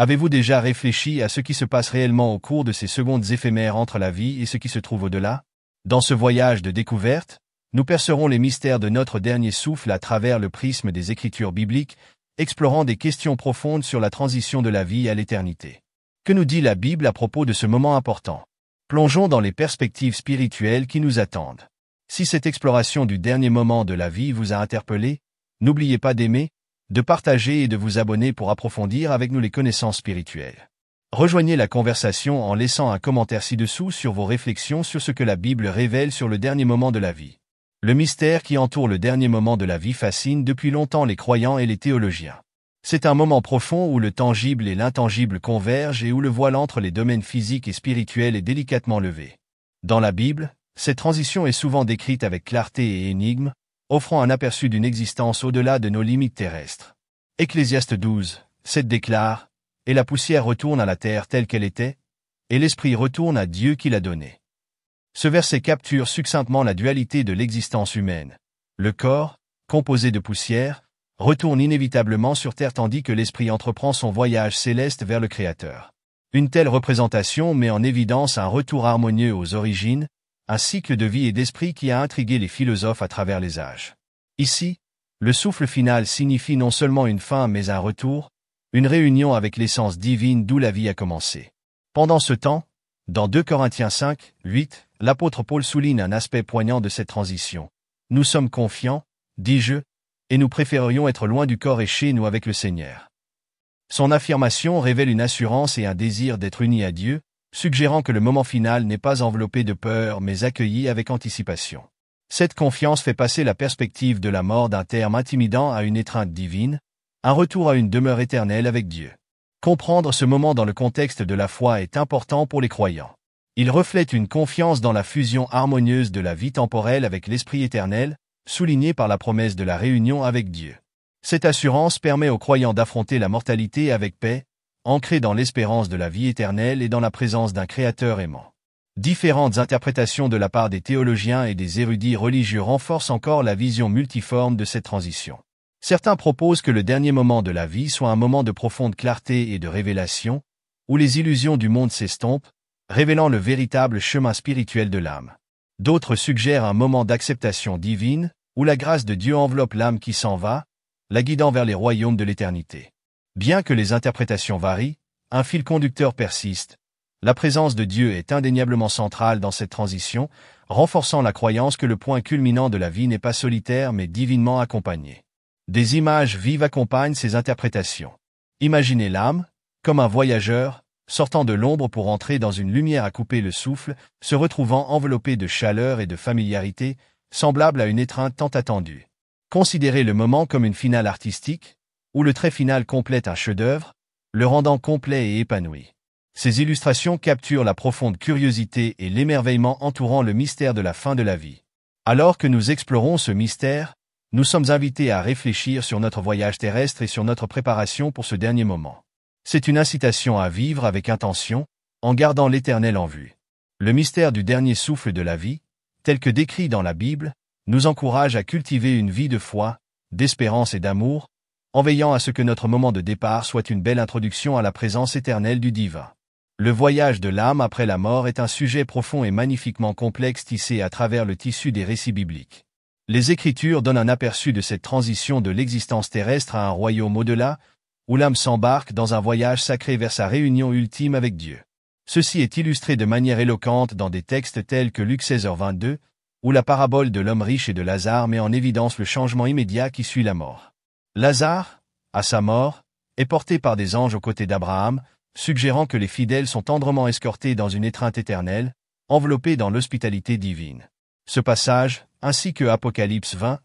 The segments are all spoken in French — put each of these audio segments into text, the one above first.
Avez-vous déjà réfléchi à ce qui se passe réellement au cours de ces secondes éphémères entre la vie et ce qui se trouve au-delà? Dans ce voyage de découverte, nous percerons les mystères de notre dernier souffle à travers le prisme des Écritures bibliques, explorant des questions profondes sur la transition de la vie à l'éternité. Que nous dit la Bible à propos de ce moment important? Plongeons dans les perspectives spirituelles qui nous attendent. Si cette exploration du dernier moment de la vie vous a interpellé, n'oubliez pas d'aimer, de partager et de vous abonner pour approfondir avec nous les connaissances spirituelles. Rejoignez la conversation en laissant un commentaire ci-dessous sur vos réflexions sur ce que la Bible révèle sur le dernier moment de la vie. Le mystère qui entoure le dernier moment de la vie fascine depuis longtemps les croyants et les théologiens. C'est un moment profond où le tangible et l'intangible convergent et où le voile entre les domaines physiques et spirituels est délicatement levé. Dans la Bible, cette transition est souvent décrite avec clarté et énigme, offrant un aperçu d'une existence au-delà de nos limites terrestres. Ecclésiaste 12, 7 déclare « Et la poussière retourne à la terre telle qu'elle était, et l'esprit retourne à Dieu qui l'a donné. » Ce verset capture succinctement la dualité de l'existence humaine. Le corps, composé de poussière, retourne inévitablement sur terre tandis que l'esprit entreprend son voyage céleste vers le Créateur. Une telle représentation met en évidence un retour harmonieux aux origines, un cycle de vie et d'esprit qui a intrigué les philosophes à travers les âges. Ici, le souffle final signifie non seulement une fin mais un retour, une réunion avec l'essence divine d'où la vie a commencé. Pendant ce temps, dans 2 Corinthiens 5, 8, l'apôtre Paul souligne un aspect poignant de cette transition. Nous sommes confiants, dis-je, et nous préférerions être loin du corps et chez nous avec le Seigneur. Son affirmation révèle une assurance et un désir d'être unis à Dieu, suggérant que le moment final n'est pas enveloppé de peur mais accueilli avec anticipation. Cette confiance fait passer la perspective de la mort d'un terme intimidant à une étreinte divine, un retour à une demeure éternelle avec Dieu. Comprendre ce moment dans le contexte de la foi est important pour les croyants. Il reflète une confiance dans la fusion harmonieuse de la vie temporelle avec l'Esprit éternel, soulignée par la promesse de la réunion avec Dieu. Cette assurance permet aux croyants d'affronter la mortalité avec paix, ancrés dans l'espérance de la vie éternelle et dans la présence d'un Créateur aimant. Différentes interprétations de la part des théologiens et des érudits religieux renforcent encore la vision multiforme de cette transition. Certains proposent que le dernier moment de la vie soit un moment de profonde clarté et de révélation, où les illusions du monde s'estompent, révélant le véritable chemin spirituel de l'âme. D'autres suggèrent un moment d'acceptation divine, où la grâce de Dieu enveloppe l'âme qui s'en va, la guidant vers les royaumes de l'éternité. Bien que les interprétations varient, un fil conducteur persiste. La présence de Dieu est indéniablement centrale dans cette transition, renforçant la croyance que le point culminant de la vie n'est pas solitaire mais divinement accompagné. Des images vives accompagnent ces interprétations. Imaginez l'âme, comme un voyageur, sortant de l'ombre pour entrer dans une lumière à couper le souffle, se retrouvant enveloppé de chaleur et de familiarité, semblable à une étreinte tant attendue. Considérez le moment comme une finale artistique, où le trait final complète un chef-d'œuvre, le rendant complet et épanoui. Ces illustrations capturent la profonde curiosité et l'émerveillement entourant le mystère de la fin de la vie. Alors que nous explorons ce mystère, nous sommes invités à réfléchir sur notre voyage terrestre et sur notre préparation pour ce dernier moment. C'est une incitation à vivre avec intention, en gardant l'Éternel en vue. Le mystère du dernier souffle de la vie, tel que décrit dans la Bible, nous encourage à cultiver une vie de foi, d'espérance et d'amour, en veillant à ce que notre moment de départ soit une belle introduction à la présence éternelle du divin. Le voyage de l'âme après la mort est un sujet profond et magnifiquement complexe tissé à travers le tissu des récits bibliques. Les Écritures donnent un aperçu de cette transition de l'existence terrestre à un royaume au-delà, où l'âme s'embarque dans un voyage sacré vers sa réunion ultime avec Dieu. Ceci est illustré de manière éloquente dans des textes tels que Luc 16h22, où la parabole de l'homme riche et de Lazare met en évidence le changement immédiat qui suit la mort. Lazare, à sa mort, est porté par des anges aux côtés d'Abraham, suggérant que les fidèles sont tendrement escortés dans une étreinte éternelle, enveloppés dans l'hospitalité divine. Ce passage, ainsi que Apocalypse 20,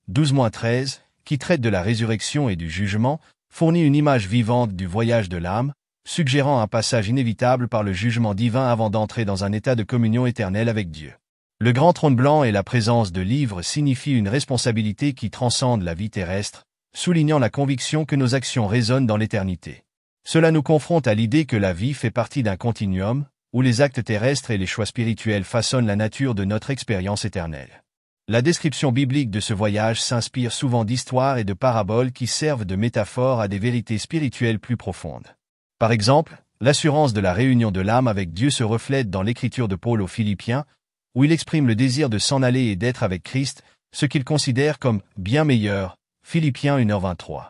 12-13, qui traite de la résurrection et du jugement, fournit une image vivante du voyage de l'âme, suggérant un passage inévitable par le jugement divin avant d'entrer dans un état de communion éternelle avec Dieu. Le grand trône blanc et la présence de livres signifient une responsabilité qui transcende la vie terrestre, soulignant la conviction que nos actions résonnent dans l'éternité. Cela nous confronte à l'idée que la vie fait partie d'un continuum, où les actes terrestres et les choix spirituels façonnent la nature de notre expérience éternelle. La description biblique de ce voyage s'inspire souvent d'histoires et de paraboles qui servent de métaphores à des vérités spirituelles plus profondes. Par exemple, l'assurance de la réunion de l'âme avec Dieu se reflète dans l'écriture de Paul aux Philippiens, où il exprime le désir de s'en aller et d'être avec Christ, ce qu'il considère comme bien meilleur. Philippiens 1h23.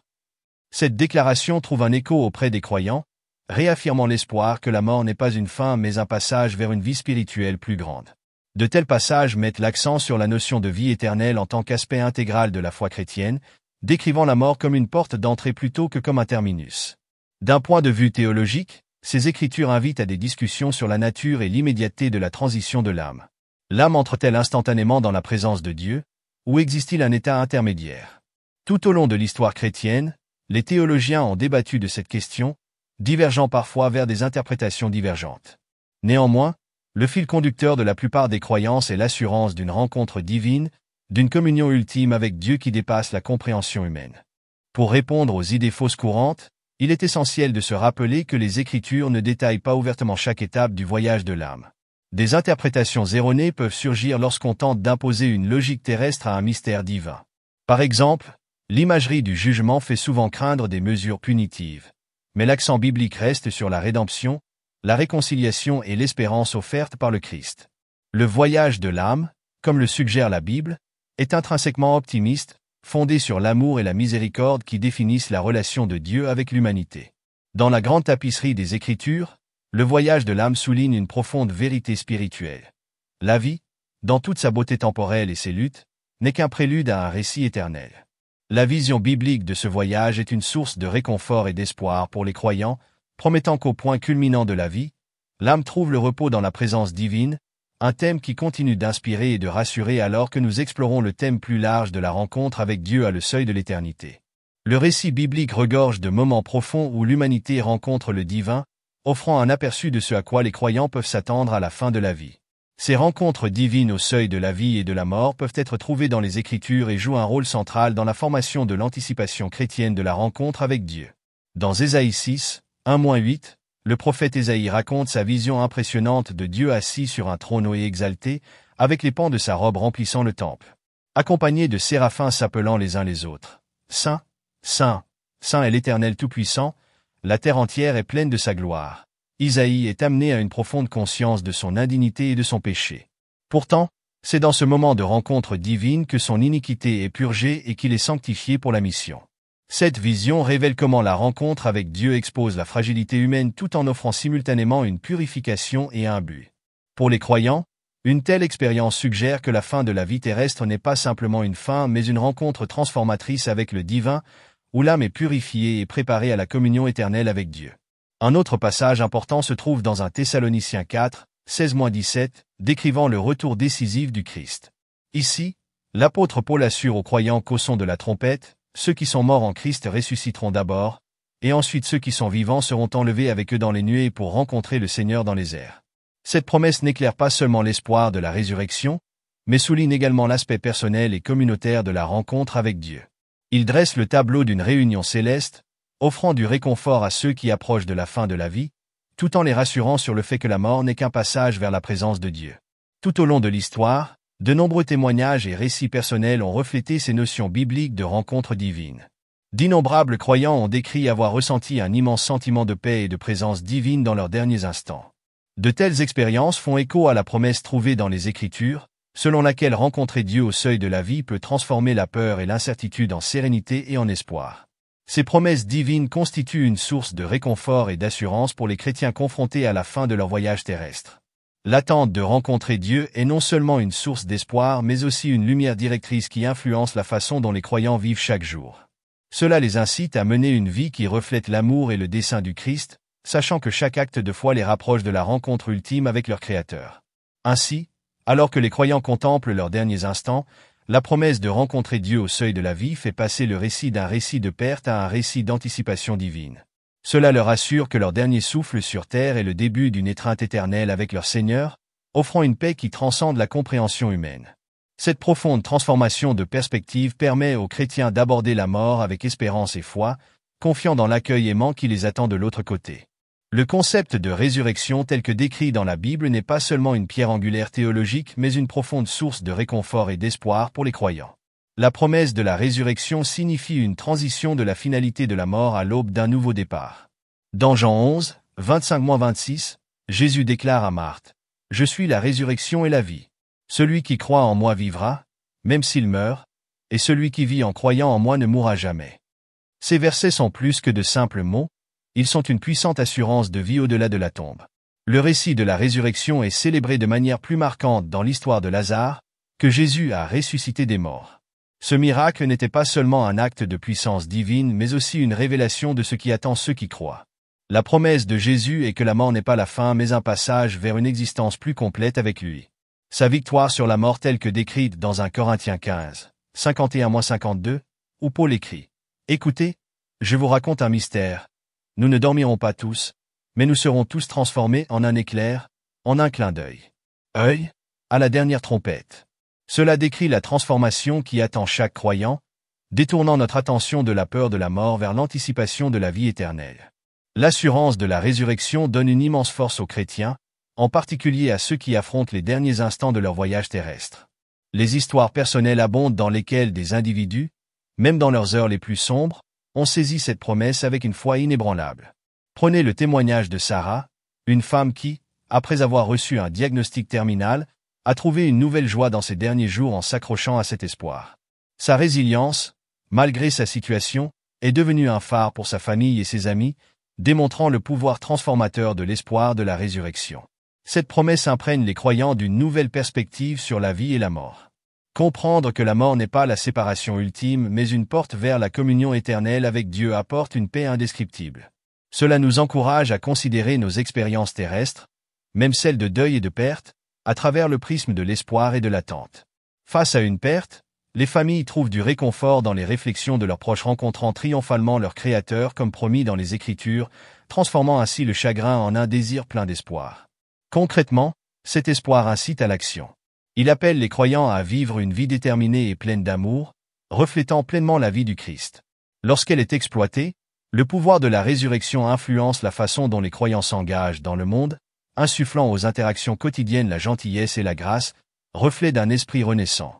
Cette déclaration trouve un écho auprès des croyants, réaffirmant l'espoir que la mort n'est pas une fin mais un passage vers une vie spirituelle plus grande. De tels passages mettent l'accent sur la notion de vie éternelle en tant qu'aspect intégral de la foi chrétienne, décrivant la mort comme une porte d'entrée plutôt que comme un terminus. D'un point de vue théologique, ces écritures invitent à des discussions sur la nature et l'immédiateté de la transition de l'âme. L'âme entre-t-elle instantanément dans la présence de Dieu, ou existe-t-il un état intermédiaire? Tout au long de l'histoire chrétienne, les théologiens ont débattu de cette question, divergeant parfois vers des interprétations divergentes. Néanmoins, le fil conducteur de la plupart des croyances est l'assurance d'une rencontre divine, d'une communion ultime avec Dieu qui dépasse la compréhension humaine. Pour répondre aux idées fausses courantes, il est essentiel de se rappeler que les Écritures ne détaillent pas ouvertement chaque étape du voyage de l'âme. Des interprétations erronées peuvent surgir lorsqu'on tente d'imposer une logique terrestre à un mystère divin. Par exemple, l'imagerie du jugement fait souvent craindre des mesures punitives. Mais l'accent biblique reste sur la rédemption, la réconciliation et l'espérance offerte par le Christ. Le voyage de l'âme, comme le suggère la Bible, est intrinsèquement optimiste, fondé sur l'amour et la miséricorde qui définissent la relation de Dieu avec l'humanité. Dans la grande tapisserie des Écritures, le voyage de l'âme souligne une profonde vérité spirituelle. La vie, dans toute sa beauté temporelle et ses luttes, n'est qu'un prélude à un récit éternel. La vision biblique de ce voyage est une source de réconfort et d'espoir pour les croyants, promettant qu'au point culminant de la vie, l'âme trouve le repos dans la présence divine, un thème qui continue d'inspirer et de rassurer alors que nous explorons le thème plus large de la rencontre avec Dieu à le seuil de l'éternité. Le récit biblique regorge de moments profonds où l'humanité rencontre le divin, offrant un aperçu de ce à quoi les croyants peuvent s'attendre à la fin de la vie. Ces rencontres divines au seuil de la vie et de la mort peuvent être trouvées dans les Écritures et jouent un rôle central dans la formation de l'anticipation chrétienne de la rencontre avec Dieu. Dans Ésaïe 6, 1-8, le prophète Ésaïe raconte sa vision impressionnante de Dieu assis sur un trône haut et exalté, avec les pans de sa robe remplissant le temple. Accompagné de séraphins s'appelant les uns les autres. Saint, Saint, Saint est l'Éternel Tout-Puissant, la terre entière est pleine de sa gloire. Isaïe est amené à une profonde conscience de son indignité et de son péché. Pourtant, c'est dans ce moment de rencontre divine que son iniquité est purgée et qu'il est sanctifié pour la mission. Cette vision révèle comment la rencontre avec Dieu expose la fragilité humaine tout en offrant simultanément une purification et un but. Pour les croyants, une telle expérience suggère que la fin de la vie terrestre n'est pas simplement une fin mais une rencontre transformatrice avec le divin, où l'âme est purifiée et préparée à la communion éternelle avec Dieu. Un autre passage important se trouve dans 1 Thessaloniciens 4, 16-17, décrivant le retour décisif du Christ. Ici, l'apôtre Paul assure aux croyants qu'au son de la trompette, ceux qui sont morts en Christ ressusciteront d'abord, et ensuite ceux qui sont vivants seront enlevés avec eux dans les nuées pour rencontrer le Seigneur dans les airs. Cette promesse n'éclaire pas seulement l'espoir de la résurrection, mais souligne également l'aspect personnel et communautaire de la rencontre avec Dieu. Il dresse le tableau d'une réunion céleste, offrant du réconfort à ceux qui approchent de la fin de la vie, tout en les rassurant sur le fait que la mort n'est qu'un passage vers la présence de Dieu. Tout au long de l'histoire, de nombreux témoignages et récits personnels ont reflété ces notions bibliques de rencontre divine. D'innombrables croyants ont décrit avoir ressenti un immense sentiment de paix et de présence divine dans leurs derniers instants. De telles expériences font écho à la promesse trouvée dans les Écritures, selon laquelle rencontrer Dieu au seuil de la vie peut transformer la peur et l'incertitude en sérénité et en espoir. Ces promesses divines constituent une source de réconfort et d'assurance pour les chrétiens confrontés à la fin de leur voyage terrestre. L'attente de rencontrer Dieu est non seulement une source d'espoir mais aussi une lumière directrice qui influence la façon dont les croyants vivent chaque jour. Cela les incite à mener une vie qui reflète l'amour et le dessein du Christ, sachant que chaque acte de foi les rapproche de la rencontre ultime avec leur Créateur. Ainsi, alors que les croyants contemplent leurs derniers instants, la promesse de rencontrer Dieu au seuil de la vie fait passer le récit d'un récit de perte à un récit d'anticipation divine. Cela leur assure que leur dernier souffle sur terre est le début d'une étreinte éternelle avec leur Seigneur, offrant une paix qui transcende la compréhension humaine. Cette profonde transformation de perspective permet aux chrétiens d'aborder la mort avec espérance et foi, confiant dans l'accueil aimant qui les attend de l'autre côté. Le concept de résurrection tel que décrit dans la Bible n'est pas seulement une pierre angulaire théologique mais une profonde source de réconfort et d'espoir pour les croyants. La promesse de la résurrection signifie une transition de la finalité de la mort à l'aube d'un nouveau départ. Dans Jean 11, 25-26, Jésus déclare à Marthe, « Je suis la résurrection et la vie. Celui qui croit en moi vivra, même s'il meurt, et celui qui vit en croyant en moi ne mourra jamais. » Ces versets sont plus que de simples mots, ils sont une puissante assurance de vie au-delà de la tombe. Le récit de la résurrection est célébré de manière plus marquante dans l'histoire de Lazare, que Jésus a ressuscité des morts. Ce miracle n'était pas seulement un acte de puissance divine mais aussi une révélation de ce qui attend ceux qui croient. La promesse de Jésus est que la mort n'est pas la fin mais un passage vers une existence plus complète avec lui. Sa victoire sur la mort telle que décrite dans 1 Corinthiens 15, 51-52, où Paul écrit « Écoutez, je vous raconte un mystère. Nous ne dormirons pas tous, mais nous serons tous transformés en un éclair, en un clin d'œil. À la dernière trompette. » Cela décrit la transformation qui attend chaque croyant, détournant notre attention de la peur de la mort vers l'anticipation de la vie éternelle. L'assurance de la résurrection donne une immense force aux chrétiens, en particulier à ceux qui affrontent les derniers instants de leur voyage terrestre. Les histoires personnelles abondent dans lesquelles des individus, même dans leurs heures les plus sombres, ont saisi cette promesse avec une foi inébranlable. Prenez le témoignage de Sarah, une femme qui, après avoir reçu un diagnostic terminal, a trouvé une nouvelle joie dans ses derniers jours en s'accrochant à cet espoir. Sa résilience, malgré sa situation, est devenue un phare pour sa famille et ses amis, démontrant le pouvoir transformateur de l'espoir de la résurrection. Cette promesse imprègne les croyants d'une nouvelle perspective sur la vie et la mort. Comprendre que la mort n'est pas la séparation ultime mais une porte vers la communion éternelle avec Dieu apporte une paix indescriptible. Cela nous encourage à considérer nos expériences terrestres, même celles de deuil et de perte, à travers le prisme de l'espoir et de l'attente. Face à une perte, les familles trouvent du réconfort dans les réflexions de leurs proches rencontrant triomphalement leur Créateur comme promis dans les Écritures, transformant ainsi le chagrin en un désir plein d'espoir. Concrètement, cet espoir incite à l'action. Il appelle les croyants à vivre une vie déterminée et pleine d'amour, reflétant pleinement la vie du Christ. Lorsqu'elle est exploitée, le pouvoir de la résurrection influence la façon dont les croyants s'engagent dans le monde, insufflant aux interactions quotidiennes la gentillesse et la grâce, reflet d'un esprit renaissant.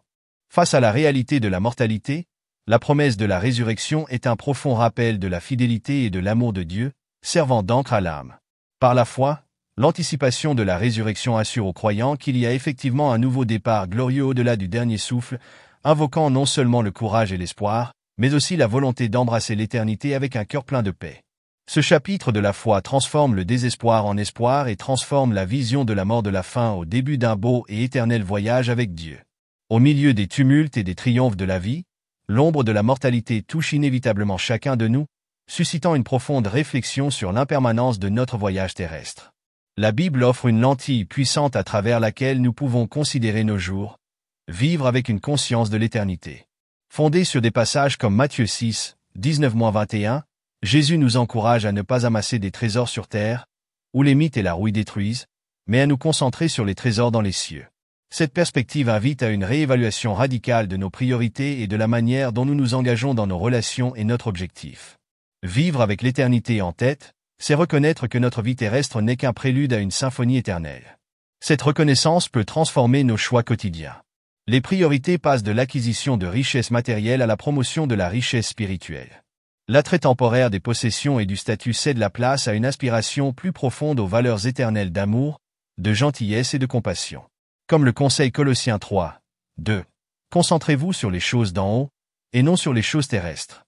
Face à la réalité de la mortalité, la promesse de la résurrection est un profond rappel de la fidélité et de l'amour de Dieu, servant d'encre à l'âme. Par la foi, l'anticipation de la résurrection assure aux croyants qu'il y a effectivement un nouveau départ glorieux au-delà du dernier souffle, invoquant non seulement le courage et l'espoir, mais aussi la volonté d'embrasser l'éternité avec un cœur plein de paix. Ce chapitre de la foi transforme le désespoir en espoir et transforme la vision de la mort de la fin au début d'un beau et éternel voyage avec Dieu. Au milieu des tumultes et des triomphes de la vie, l'ombre de la mortalité touche inévitablement chacun de nous, suscitant une profonde réflexion sur l'impermanence de notre voyage terrestre. La Bible offre une lentille puissante à travers laquelle nous pouvons considérer nos jours, vivre avec une conscience de l'éternité. Fondée sur des passages comme Matthieu 6, 19-21, Jésus nous encourage à ne pas amasser des trésors sur terre, où les mythes et la rouille détruisent, mais à nous concentrer sur les trésors dans les cieux. Cette perspective invite à une réévaluation radicale de nos priorités et de la manière dont nous nous engageons dans nos relations et notre objectif. Vivre avec l'éternité en tête, c'est reconnaître que notre vie terrestre n'est qu'un prélude à une symphonie éternelle. Cette reconnaissance peut transformer nos choix quotidiens. Les priorités passent de l'acquisition de richesses matérielles à la promotion de la richesse spirituelle. L'attrait temporaire des possessions et du statut cède la place à une aspiration plus profonde aux valeurs éternelles d'amour, de gentillesse et de compassion. Comme le conseille Colossiens 3, 2. Concentrez-vous sur les choses d'en haut, et non sur les choses terrestres.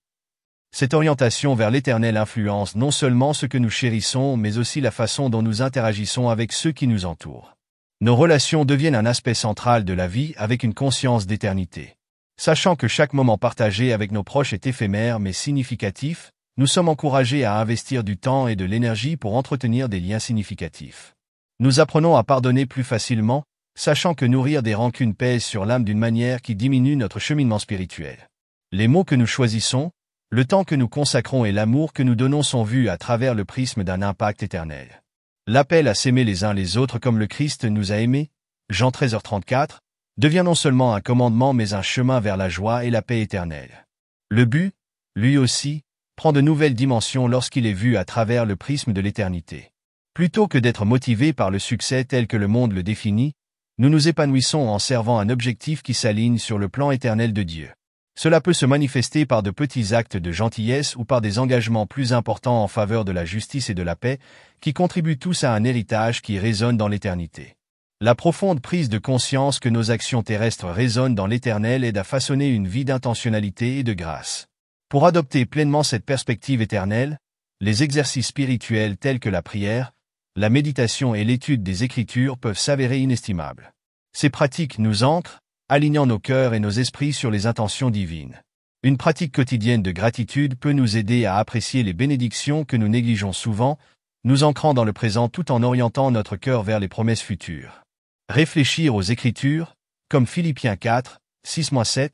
Cette orientation vers l'éternel influence non seulement ce que nous chérissons mais aussi la façon dont nous interagissons avec ceux qui nous entourent. Nos relations deviennent un aspect central de la vie avec une conscience d'éternité. Sachant que chaque moment partagé avec nos proches est éphémère mais significatif, nous sommes encouragés à investir du temps et de l'énergie pour entretenir des liens significatifs. Nous apprenons à pardonner plus facilement, sachant que nourrir des rancunes pèse sur l'âme d'une manière qui diminue notre cheminement spirituel. Les mots que nous choisissons, le temps que nous consacrons et l'amour que nous donnons sont vus à travers le prisme d'un impact éternel. L'appel à s'aimer les uns les autres comme le Christ nous a aimés, Jean 13h34, devient non seulement un commandement mais un chemin vers la joie et la paix éternelle. Le but, lui aussi, prend de nouvelles dimensions lorsqu'il est vu à travers le prisme de l'éternité. Plutôt que d'être motivés par le succès tel que le monde le définit, nous nous épanouissons en servant un objectif qui s'aligne sur le plan éternel de Dieu. Cela peut se manifester par de petits actes de gentillesse ou par des engagements plus importants en faveur de la justice et de la paix, qui contribuent tous à un héritage qui résonne dans l'éternité. La profonde prise de conscience que nos actions terrestres résonnent dans l'éternel aide à façonner une vie d'intentionnalité et de grâce. Pour adopter pleinement cette perspective éternelle, les exercices spirituels tels que la prière, la méditation et l'étude des Écritures peuvent s'avérer inestimables. Ces pratiques nous ancrent, alignant nos cœurs et nos esprits sur les intentions divines. Une pratique quotidienne de gratitude peut nous aider à apprécier les bénédictions que nous négligeons souvent, nous ancrant dans le présent tout en orientant notre cœur vers les promesses futures. Réfléchir aux Écritures, comme Philippiens 4, 6-7,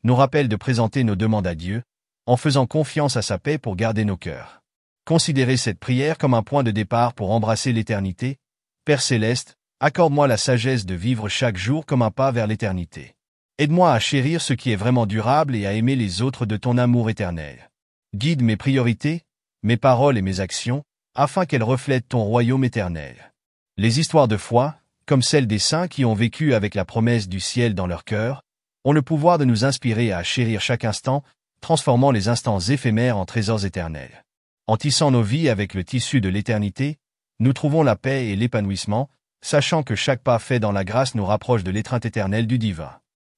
nous rappelle de présenter nos demandes à Dieu, en faisant confiance à sa paix pour garder nos cœurs. Considérez cette prière comme un point de départ pour embrasser l'éternité. Père céleste, accorde-moi la sagesse de vivre chaque jour comme un pas vers l'éternité. Aide-moi à chérir ce qui est vraiment durable et à aimer les autres de ton amour éternel. Guide mes priorités, mes paroles et mes actions, afin qu'elles reflètent ton royaume éternel. Les histoires de foi, comme celles des saints qui ont vécu avec la promesse du ciel dans leur cœur, ont le pouvoir de nous inspirer à chérir chaque instant, transformant les instants éphémères en trésors éternels. En tissant nos vies avec le tissu de l'éternité, nous trouvons la paix et l'épanouissement, sachant que chaque pas fait dans la grâce nous rapproche de l'étreinte éternelle du divin.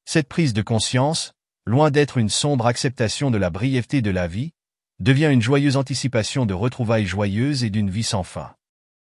Cette prise de conscience, loin d'être une sombre acceptation de la brièveté de la vie, devient une joyeuse anticipation de retrouvailles joyeuses et d'une vie sans fin.